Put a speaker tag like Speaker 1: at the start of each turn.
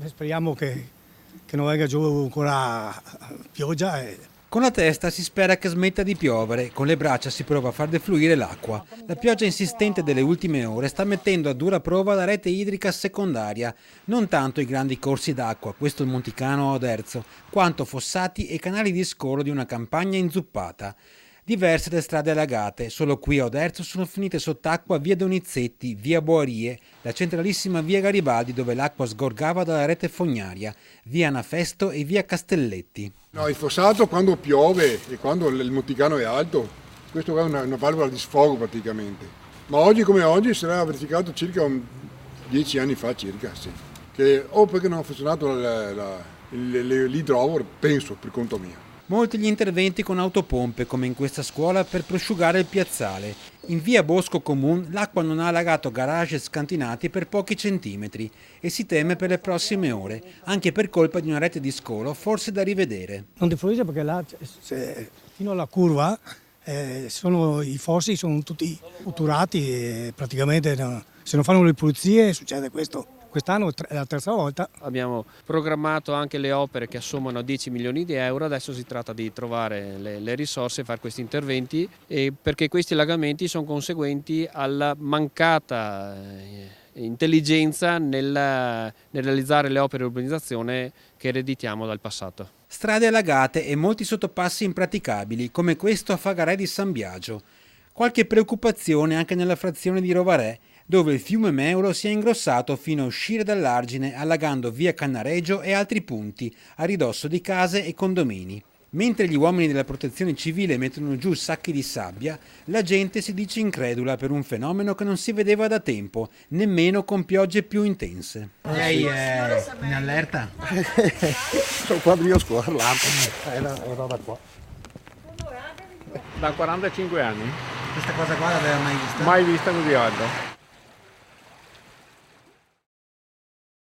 Speaker 1: speriamo che non venga giù ancora pioggia.
Speaker 2: Con la testa si spera che smetta di piovere, con le braccia si prova a far defluire l'acqua. La pioggia insistente delle ultime ore sta mettendo a dura prova la rete idrica secondaria, non tanto i grandi corsi d'acqua, questo il Monticano a Oderzo, quanto fossati e canali di scolo di una campagna inzuppata. Diverse le strade allagate, solo qui a Oderzo sono finite sott'acqua via Donizetti, via Boarie, la centralissima via Garibaldi dove l'acqua sgorgava dalla rete fognaria, via Anafesto e via Castelletti.
Speaker 3: No, il fossato quando piove e quando il Monticano è alto, questo è una valvola di sfogo praticamente. Ma oggi come oggi sarà verificato circa 10 anni fa circa, sì. Che, perché non ha funzionato l'idrovoro, penso, per conto mio.
Speaker 2: Molti gli interventi con autopompe, come in questa scuola, per prosciugare il piazzale. In via Bosco Comun l'acqua non ha allagato garage scantinati per pochi centimetri e si teme per le prossime ore, anche per colpa di una rete di scolo forse da rivedere.
Speaker 1: Non defluisce perché là, fino alla curva, i fossi sono tutti otturati e praticamente se non fanno le pulizie succede questo. Quest'anno è la terza volta.
Speaker 4: Abbiamo programmato anche le opere che assommano 10 milioni di euro, adesso si tratta di trovare le risorse e fare questi interventi perché questi allagamenti sono conseguenti alla mancata intelligenza nel realizzare le opere di urbanizzazione che ereditiamo dal passato.
Speaker 2: Strade allagate e molti sottopassi impraticabili, come questo a Fagarè di San Biagio. Qualche preoccupazione anche nella frazione di Rovarè, dove il fiume Meuro si è ingrossato fino a uscire dall'argine, allagando via Cannaregio e altri punti, a ridosso di case e condomini. Mentre gli uomini della protezione civile mettono giù sacchi di sabbia, la gente si dice incredula per un fenomeno che non si vedeva da tempo, nemmeno con piogge più intense. Lei è in allerta?
Speaker 5: Sono qua io a scuola, era da qua.
Speaker 6: Da 45 anni.
Speaker 2: Questa cosa qua l'aveva mai vista?
Speaker 6: Mai vista così alta.